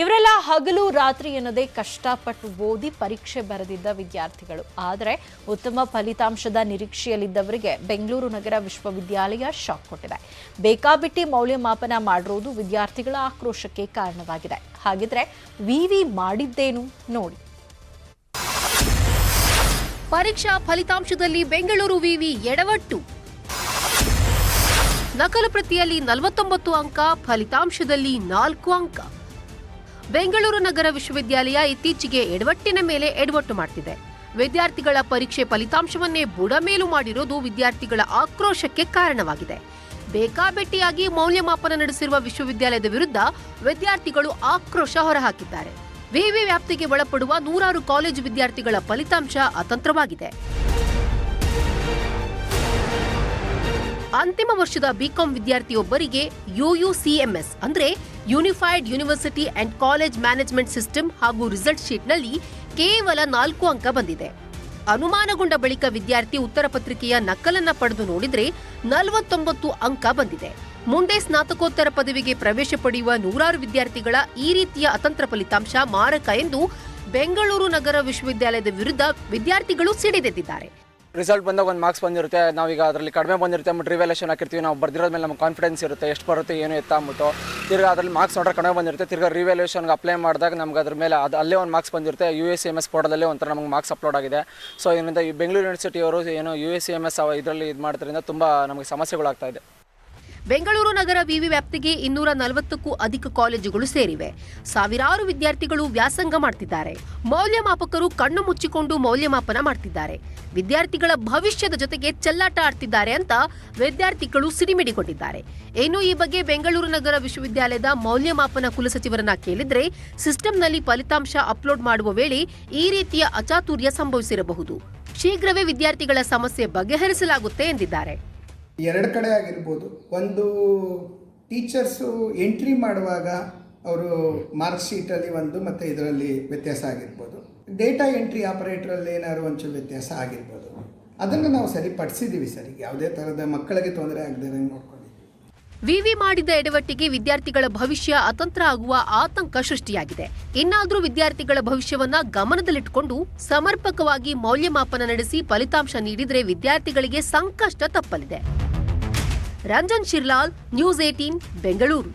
ಇವರೆಲ್ಲ ಹಗಲು ರಾತ್ರಿ ಎನ್ನದೇ ಕಷ್ಟಪಟ್ಟು ಓದಿ ಪರೀಕ್ಷೆ ಬರೆದಿದ್ದ ವಿದ್ಯಾರ್ಥಿಗಳು. ಆದರೆ ಉತ್ತಮ ಫಲಿತಾಂಶದ ನಿರೀಕ್ಷೆಯಲ್ಲಿದ್ದವರಿಗೆ ಬೆಂಗಳೂರು ನಗರ ವಿಶ್ವವಿದ್ಯಾಲಯ ಶಾಕ್ ಕೊಟ್ಟಿದೆ. ಬೇಕಾಬಿಟ್ಟಿ ಮೌಲ್ಯಮಾಪನ ಮಾಡಿರುವುದು ವಿದ್ಯಾರ್ಥಿಗಳ ಆಕ್ರೋಶಕ್ಕೆ ಕಾರಣವಾಗಿದೆ. ಹಾಗಿದ್ರೆ ವಿವಿ ಮಾಡಿದ್ದೇನು ನೋಡಿ. ಪರೀಕ್ಷಾ ಫಲಿತಾಂಶದಲ್ಲಿ ಬೆಂಗಳೂರು ವಿವಿ ಎಡವಟ್ಟು. ನಕಲು ಪ್ರತಿಯಲ್ಲಿ 49 ಅಂಕ, ಫಲಿತಾಂಶದಲ್ಲಿ 4 ಅಂಕ. ಬೆಂಗಳೂರು ನಗರ ವಿಶ್ವವಿದ್ಯಾಲಯ ಇತ್ತೀಚೆಗೆ ಎಡವಟ್ಟಿನ ಮೇಲೆ ಎಡವಟ್ಟು ಮಾಡ್ತಿದೆ. ವಿದ್ಯಾರ್ಥಿಗಳ ಪರೀಕ್ಷೆ ಫಲಿತಾಂಶವನ್ನೇ ಬುಡಮೇಲು ಮಾಡಿರೋದು ವಿದ್ಯಾರ್ಥಿಗಳ ಆಕ್ರೋಶಕ್ಕೆ ಕಾರಣವಾಗಿದೆ. ಬೇಕಾಬಿಟ್ಟಿಯಾಗಿ ಮೌಲ್ಯಮಾಪನ ನಡೆಸಿರುವ ವಿಶ್ವವಿದ್ಯಾಲಯದ ವಿರುದ್ಧ ವಿದ್ಯಾರ್ಥಿಗಳು ಆಕ್ರೋಶ ಹೊರಹಾಕಿದ್ದಾರೆ. ವಿವಿ ವ್ಯಾಪ್ತಿಗೆ ಒಳಪಡುವ ನೂರಾರು ಕಾಲೇಜು ವಿದ್ಯಾರ್ಥಿಗಳ ಫಲಿತಾಂಶ ಅತಂತ್ರವಾಗಿದೆ. ಅಂತಿಮ ವರ್ಷದ ಬಿಕಾಂ ವಿದ್ಯಾರ್ಥಿಯೊಬ್ಬರಿಗೆ ಯುಯುಸಿಎಂಎಸ್ ಅಂದ್ರೆ unified university and college management system ಹಾಗೂ ರಿಸಲ್ಟ್ ಶೀಟ್ನಲ್ಲಿ ಕೇವಲ 4 ಅಂಕ ಬಂದಿದೆ. ಅನುಮಾನಗೊಂಡ ಬಳಿಕ ವಿದ್ಯಾರ್ಥಿ ಉತ್ತರ ಪತ್ರಿಕೆಯ ನಕಲನ್ನ ಪಡೆದು ನೋಡಿದ್ರೆ 49 ಅಂಕ ಬಂದಿದೆ. ಮುಂದೆ ಸ್ನಾತಕೋತ್ತರ ಪದವಿಗೆ ಪ್ರವೇಶ ಪಡೆಯುವ ನೂರಾರು ವಿದ್ಯಾರ್ಥಿಗಳ ಈ ರೀತಿಯ ಅತಂತ್ರ ಫಲಿತಾಂಶ ಮಾರಕ ಎಂದು ಬೆಂಗಳೂರು ನಗರ ವಿಶ್ವವಿದ್ಯಾಲಯದ ವಿರುದ್ಧ ವಿದ್ಯಾರ್ಥಿಗಳು ಸಿಡಿದೆದ್ದಿದ್ದಾರೆ. ರಿಸಲ್ಟ್ ಬಂದಾಗ ಒಂದು ಮಾರ್ಕ್ಸ್ ಬಂದಿರುತ್ತೆ, ನಾವೀಗ ಅದರಲ್ಲಿ ಕಡಿಮೆ ಬಂದಿರುತ್ತೆ ಅಂದ್ಬಿಟ್ಟು ರಿವ್ಯಾಲ್ಯೂಷನ್ ಹಾಕಿರ್ತೀವಿ. ನಾವು ಬರ್ದಿರೋದ ಮೇಲೆ ನಮ್ಗೆ ಕಾನ್ಫಿಡೆನ್ಸ್ ಇರುತ್ತೆ, ಎಷ್ಟು ಬರುತ್ತೆ ಏನು ಎತ್ತ ಅಂದ್ಬಿಟ್ಟು. ತಿರ್ಗಿ ಅದರಲ್ಲಿ ಮಾರ್ಕ್ಸ್ ನೋಡ್ರೆ ಕಡಿಮೆ ಬಂದಿರುತ್ತೆ, ತಿರ್ಗಿ ರಿವ್ಯಾಲ್ಯೂಷನ್ಗೆ ಅಪ್ಲೈ ಮಾಡಿದಾಗ ನಮ್ಗೆ ಅದ್ರ ಮೇಲೆ ಅಲ್ಲೇ ಒಂದು ಮಾರ್ಕ್ಸ್ ಬಂದಿರುತ್ತೆ. USCMS ಪೋರ್ಟಲಲ್ಲೇ ಒಂಥರ ನಮಗೆ ಮಾರ್ಕ್ಸ್ ಅಪ್ಲೋಡ್ ಆಗಿದೆ. ಸೊ ಇದರಿಂದ ಈ ಬೆಂಗಳೂರು ಯೂನಿವರ್ಸಿಟಿಯವರು ಏನು USCMS ಇದರಲ್ಲಿ ಇದು ಮಾಡೋದ್ರಿಂದ ತುಂಬ ನಮಗೆ ಸಮಸ್ಯೆಗಳಾಗ್ತಾ ಇದೆ. ಬೆಂಗಳೂರು ನಗರ ವಿವಿ ವ್ಯಾಪ್ತಿಗೆ 240ಕ್ಕೂ ಅಧಿಕ ಕಾಲೇಜುಗಳು ಸೇರಿವೆ. ಸಾವಿರಾರು ವಿದ್ಯಾರ್ಥಿಗಳು ವ್ಯಾಸಂಗ ಮಾಡ್ತಿದ್ದಾರೆ. ಮೌಲ್ಯಮಾಪಕರು ಕಣ್ಣು ಮುಚ್ಚಿಕೊಂಡು ಮೌಲ್ಯಮಾಪನ ಮಾಡ್ತಿದ್ದಾರೆ. ವಿದ್ಯಾರ್ಥಿಗಳ ಭವಿಷ್ಯದ ಜೊತೆಗೆ ಚೆಲ್ಲಾಟ ಆಡ್ತಿದ್ದಾರೆ ಅಂತ ವಿದ್ಯಾರ್ಥಿಗಳು ಸಿಡಿಮಿಡಿಗೊಂಡಿದ್ದಾರೆ. ಇನ್ನು ಈ ಬಗ್ಗೆ ಬೆಂಗಳೂರು ನಗರ ವಿಶ್ವವಿದ್ಯಾಲಯದ ಮೌಲ್ಯಮಾಪನ ಕುಲಸಚಿವರನ್ನ ಕೇಳಿದ್ರೆ ಸಿಸ್ಟಂನಲ್ಲಿ ಫಲಿತಾಂಶ ಅಪ್ಲೋಡ್ ಮಾಡುವ ವೇಳೆ ಈ ರೀತಿಯ ಅಚಾತುರ್ಯ ಸಂಭವಿಸಿರಬಹುದು. ಶೀಘ್ರವೇ ವಿದ್ಯಾರ್ಥಿಗಳ ಸಮಸ್ಯೆ ಬಗೆಹರಿಸಲಾಗುತ್ತೆ ಎಂದಿದ್ದಾರೆ. ಎರಡು ಕಡೆ ಆಗಿರ್ಬೋದು. ಒಂದು ಟೀಚರ್ಸು ಎಂಟ್ರಿ ಮಾಡುವಾಗ ಅವರು ಮಾರ್ಕ್ ಶೀಟಲ್ಲಿ ಒಂದು ಮತ್ತು ಇದರಲ್ಲಿ ವ್ಯತ್ಯಾಸ ಆಗಿರ್ಬೋದು. ಡೇಟಾ ಎಂಟ್ರಿ ಆಪರೇಟ್ರಲ್ಲಿ ಏನಾದ್ರು ಒಂಚೂರು ವ್ಯತ್ಯಾಸ ಆಗಿರ್ಬೋದು. ಅದನ್ನು ನಾವು ಸರಿಪಡಿಸಿದ್ದೀವಿ. ಸರಿ, ಯಾವುದೇ ಥರದ ಮಕ್ಕಳಿಗೆ ತೊಂದರೆ ಆಗದೆ ನೋಡ್ಕೊಂಡಿದ್ದೀವಿ. ವಿವಿ ಮಾಡಿದ ಎಡವಟ್ಟಿಗೆ ವಿದ್ಯಾರ್ಥಿಗಳ ಭವಿಷ್ಯ ಅತಂತ್ರ ಆಗುವ ಆತಂಕ ಸೃಷ್ಟಿಯಾಗಿದೆ. ಇನ್ನಾದರೂ ವಿದ್ಯಾರ್ಥಿಗಳ ಭವಿಷ್ಯವನ್ನ ಗಮನದಲ್ಲಿಟ್ಟುಕೊಂಡು ಸಮರ್ಪಕವಾಗಿ ಮೌಲ್ಯಮಾಪನ ನಡೆಸಿ ಫಲಿತಾಂಶ ನೀಡಿದರೆ ವಿದ್ಯಾರ್ಥಿಗಳಿಗೆ ಸಂಕಷ್ಟ ತಪ್ಪಲಿದೆ. ರಂಜನ್ ಶಿರ್ಲಾಲ್, ನ್ಯೂಸ್ 18, ಬೆಂಗಳೂರು.